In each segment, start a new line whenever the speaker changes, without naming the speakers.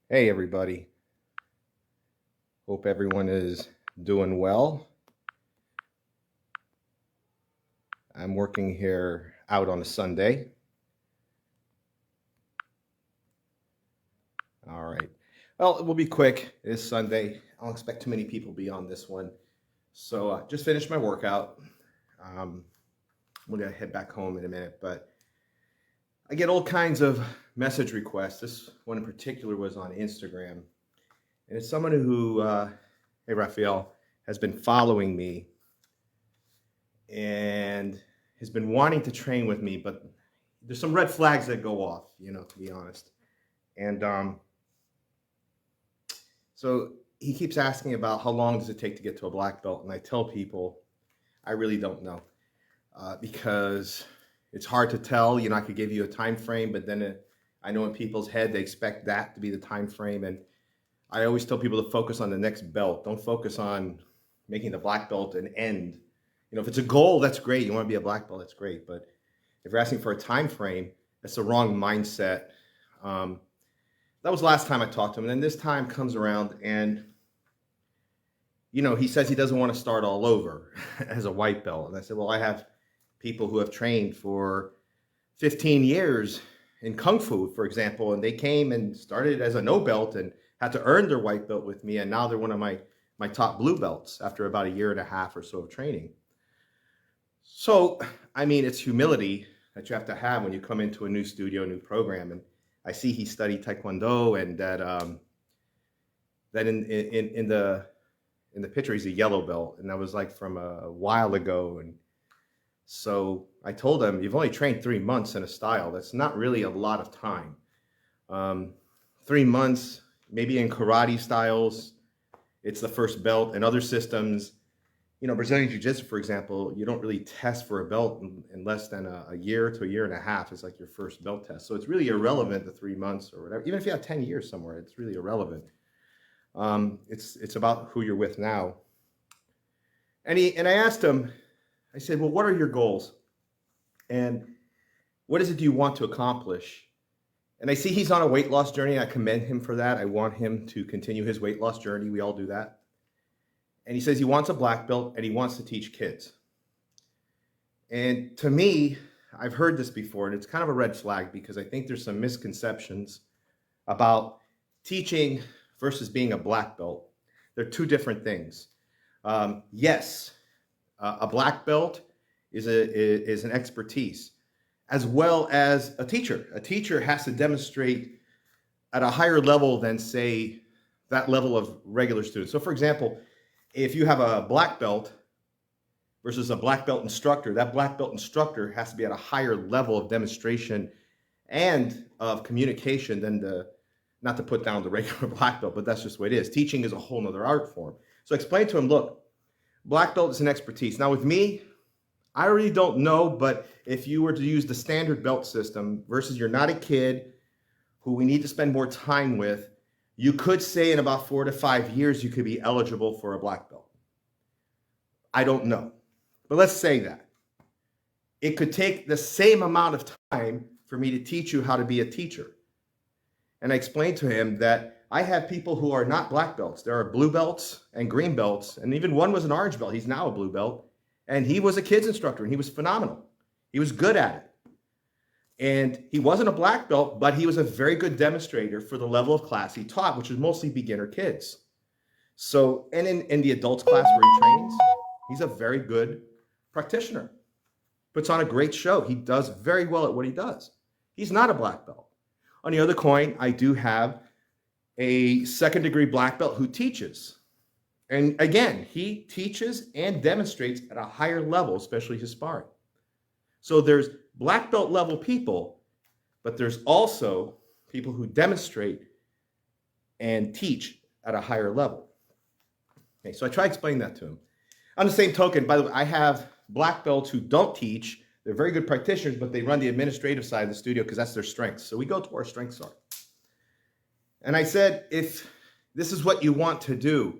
Hey everybody, hope everyone is doing well. I'm working here out on a Sunday. All right. Well, it will be quick. It is Sunday. I don't expect too many people to be on this one. So just finished my workout. I'm going to head back home in a minute, but I get all kinds of message requests. This one in particular was on Instagram. And it's someone who, hey Raphael, has been following me and has been wanting to train with me, but there's some red flags that go off, to be honest. And so he keeps asking about how long does it take to get to a black belt, and I tell people I really don't know because it's hard to tell. I could give you a time frame, but then I know in people's head they expect that to be the time frame, and I always tell people to focus on the next belt. Don't focus on making the black belt an end. If it's a goal, that's great. You want to be a black belt, that's great. But if you're asking for a time frame, that's the wrong mindset. That was the last time I talked to him. And then this time comes around and, he says he doesn't want to start all over as a white belt. And I said, well, I have people who have trained for 15 years in Kung Fu, for example, and they came and started as a no belt and had to earn their white belt with me. And now they're one of my top blue belts after about a year and a half or so of training. So, it's humility that you have to have when you come into a new studio, new program. And I see he studied Taekwondo, and that in the picture he's a yellow belt, and that was like from a while ago. And so I told him, you've only trained 3 months in a style. That's not really a lot of time. 3 months, maybe in karate styles, it's the first belt. In other systems, Brazilian Jiu-Jitsu, for example, you don't really test for a belt in less than a year to a year and a half. It's like your first belt test. So it's really irrelevant, the 3 months or whatever. Even if you have 10 years somewhere, it's really irrelevant. It's about who you're with now. And I asked him, I said, well, what are your goals? And what is it you want to accomplish? And I see he's on a weight loss journey. I commend him for that. I want him to continue his weight loss journey. We all do that. And he says he wants a black belt and he wants to teach kids. And to me, I've heard this before, and it's kind of a red flag because I think there's some misconceptions about teaching versus being a black belt. They're two different things. Yes, a black belt is an expertise, as well as a teacher. A teacher has to demonstrate at a higher level than, say, that level of regular students. So, for example, if you have a black belt versus a black belt instructor, that black belt instructor has to be at a higher level of demonstration and of communication than not to put down the regular black belt, but that's just what it is. Teaching is a whole nother art form. So I explained to him, look, black belt is an expertise. Now with me, I really don't know, but if you were to use the standard belt system versus you're not a kid who we need to spend more time with, you could say in about 4 to 5 years, you could be eligible for a black belt. I don't know, but let's say that. It could take the same amount of time for me to teach you how to be a teacher. And I explained to him that I have people who are not black belts. There are blue belts and green belts, and even one was an orange belt. He's now a blue belt, and he was a kids instructor, and he was phenomenal. He was good at it. And he wasn't a black belt, but he was a very good demonstrator for the level of class he taught, which was mostly beginner kids. So, and in the adults class where he trains, he's a very good practitioner. Puts on a great show. He does very well at what he does. He's not a black belt. On the other coin, I do have a second degree black belt who teaches. And again, he teaches and demonstrates at a higher level, especially his sparring. So there's black belt level people, but there's also people who demonstrate and teach at a higher level. Okay, so I try to explain that to him. On the same token, by the way, I have black belts who don't teach. They're very good practitioners, but they run the administrative side of the studio because that's their strengths. So we go to where our strengths are. And I said, if this is what you want to do,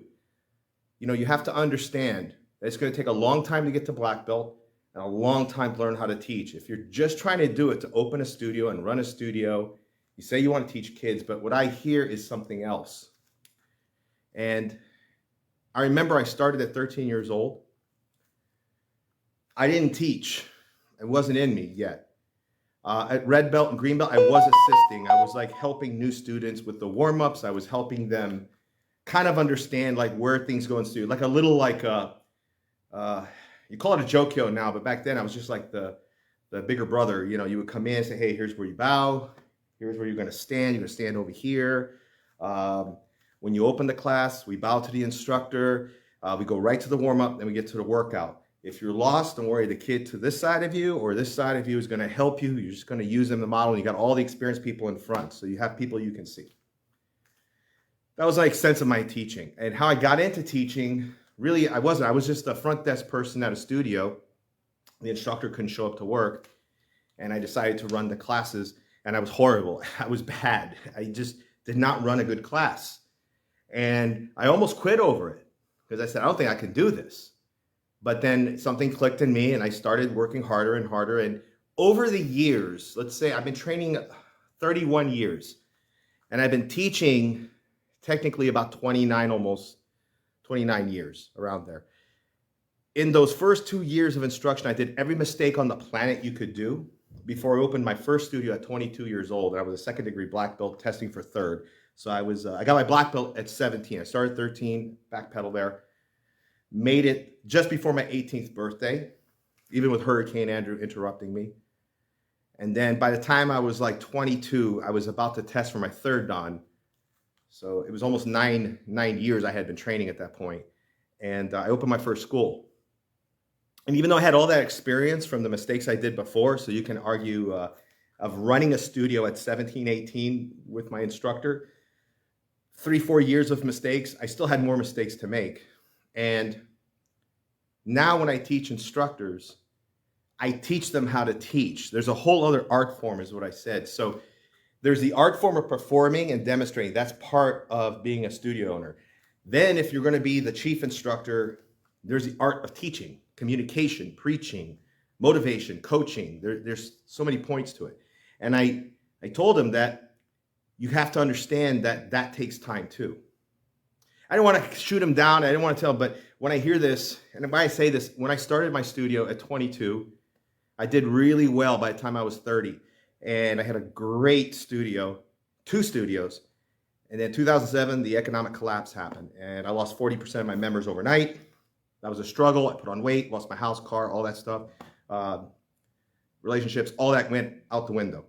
you have to understand that it's going to take a long time to get to black belt and a long time to learn how to teach. If you're just trying to do it to open a studio and run a studio You say you want to teach kids, but what I hear is something else. And I remember I started at 13 years old. I didn't teach. It wasn't in me yet. At red belt and green belt, I was assisting. I was like helping new students with the warm-ups. I was helping them kind of understand like where things go in studio, like a little like you call it a jokyo now, but back then I was just like the bigger brother. You know, you would come in and say, hey, here's where you bow. Here's where you're going to stand. You're going to stand over here. When you open the class, we bow to the instructor. We go right to the warm-up, then we get to the workout. If you're lost, don't worry. The kid to this side of you or this side of you is going to help you. You're just going to use them to model. And you got all the experienced people in front. So you have people you can see. That was like sense of my teaching. And how I got into teaching, really, I wasn't. I was just a front desk person at a studio. The instructor couldn't show up to work. And I decided to run the classes. And I was horrible. I was bad. I just did not run a good class. And I almost quit over it because I said, I don't think I can do this. But then something clicked in me and I started working harder and harder. And over the years, let's say I've been training 31 years and I've been teaching technically about 29, almost 29 years, around there. In those first 2 years of instruction, I did every mistake on the planet you could do before I opened my first studio at 22 years old. And I was a second degree black belt testing for third. So I got my black belt at 17. I started 13, backpedal there. Made it just before my 18th birthday, even with Hurricane Andrew interrupting me. And then by the time I was like 22, I was about to test for my third dan. So it was almost nine years I had been training at that point. And I opened my first school. And even though I had all that experience from the mistakes I did before, so you can argue of running a studio at 17, 18 with my instructor, 3-4 years of mistakes, I still had more mistakes to make. And now when I teach instructors, I teach them how to teach. There's a whole other art form is what I said. So there's the art form of performing and demonstrating. That's part of being a studio owner. Then if you're going to be the chief instructor, there's the art of teaching, communication, preaching, motivation, coaching. There's so many points to it. And I told them that you have to understand that that takes time too. I didn't want to shoot him down. I didn't want to tell him, but when I hear this, and when I say this, when I started my studio at 22, I did really well by the time I was 30. And I had a great studio, 2 studios. And then 2007, the economic collapse happened. And I lost 40% of my members overnight. That was a struggle. I put on weight, lost my house, car, all that stuff. Relationships, all that went out the window.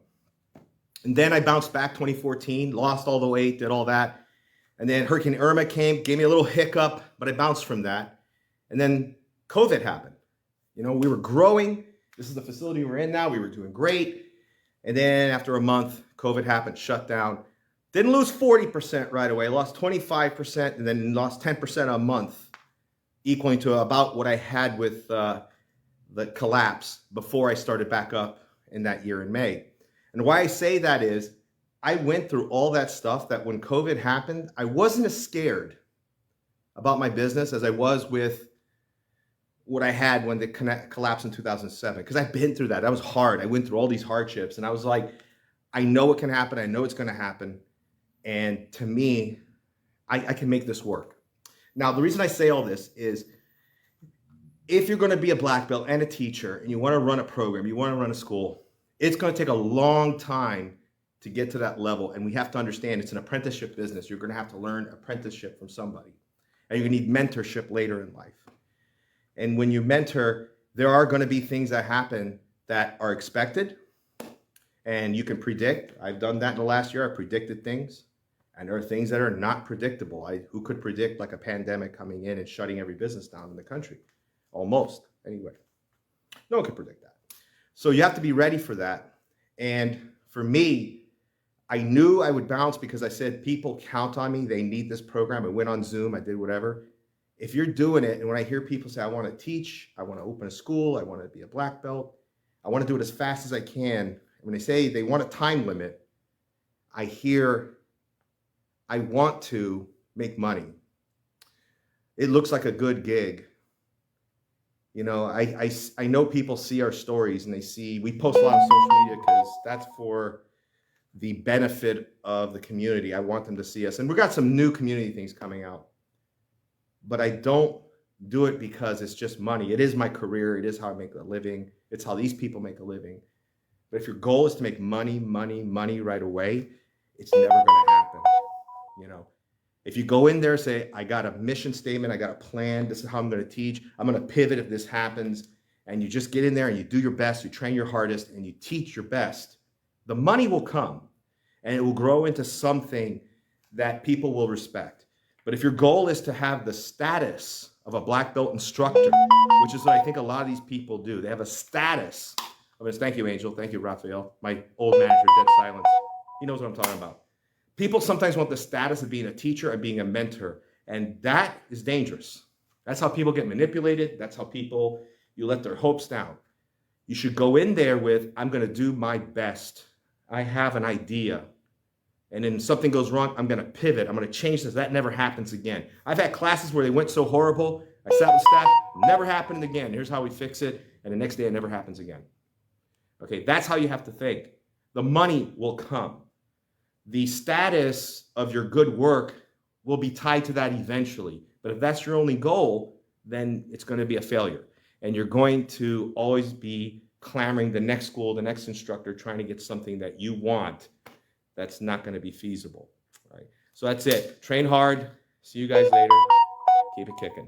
And then I bounced back 2014, lost all the weight, did all that. And then Hurricane Irma came, gave me a little hiccup, but I bounced from that. And then COVID happened. You know, we were growing. This is the facility we're in now. We were doing great. And then after a month, COVID happened, shut down. Didn't lose 40% right away. Lost 25% and then lost 10% a month, equaling to about what I had with the collapse before I started back up in that year in May. And why I say that is, I went through all that stuff that when COVID happened, I wasn't as scared about my business as I was with what I had when the collapse in 2007. Because I've been through that. That was hard. I went through all these hardships. And I was like, I know it can happen. I know it's going to happen. And to me, I can make this work. Now, the reason I say all this is if you're going to be a black belt and a teacher and you want to run a program, you want to run a school, it's going to take a long time to get to that level. And we have to understand it's an apprenticeship business. You're going to have to learn apprenticeship from somebody. And you're going to need mentorship later in life. And when you mentor, there are going to be things that happen that are expected and you can predict. I've done that in the last year. I predicted things. And there are things that are not predictable. Who could predict like a pandemic coming in and shutting every business down in the country? Almost, anyway. No one could predict that. So you have to be ready for that. And for me, I knew I would bounce because I said, people count on me. They need this program. I went on Zoom. I did whatever. If you're doing it, and when I hear people say, I want to teach, I want to open a school, I want to be a black belt, I want to do it as fast as I can. When they say they want a time limit, I hear, I want to make money. It looks like a good gig. You know, I know people see our stories and they see, we post a lot on social media because that's for the benefit of the community. I want them to see us. And we got some new community things coming out. But I don't do it because it's just money. It is my career. It is how I make a living. It's how these people make a living. But if your goal is to make money right away, it's never going to happen. You know, if you go in there and say, I got a mission statement, I got a plan, this is how I'm going to teach, I'm going to pivot if this happens, and you just get in there and you do your best, you train your hardest, and you teach your best, the money will come and it will grow into something that people will respect. But if your goal is to have the status of a black belt instructor, which is what I think a lot of these people do, they have a status. Thank you, Angel. Thank you, Raphael. My old manager, dead silence. He knows what I'm talking about. People sometimes want the status of being a teacher and being a mentor, and that is dangerous. That's how people get manipulated. That's how people, you let their hopes down. You should go in there with, I'm going to do my best. I have an idea. And then something goes wrong, I'm going to pivot. I'm going to change this. That never happens again. I've had classes where they went so horrible, I sat with staff, never happened again. Here's how we fix it. And the next day it never happens again. Okay, that's how you have to think. The money will come. The status of your good work will be tied to that eventually. But if that's your only goal, then it's going to be a failure. And you're going to always be clamoring the next school, the next instructor, trying to get something that you want. That's not going to be feasible. Right? So that's it. Train hard. See you guys later. Keep it kicking.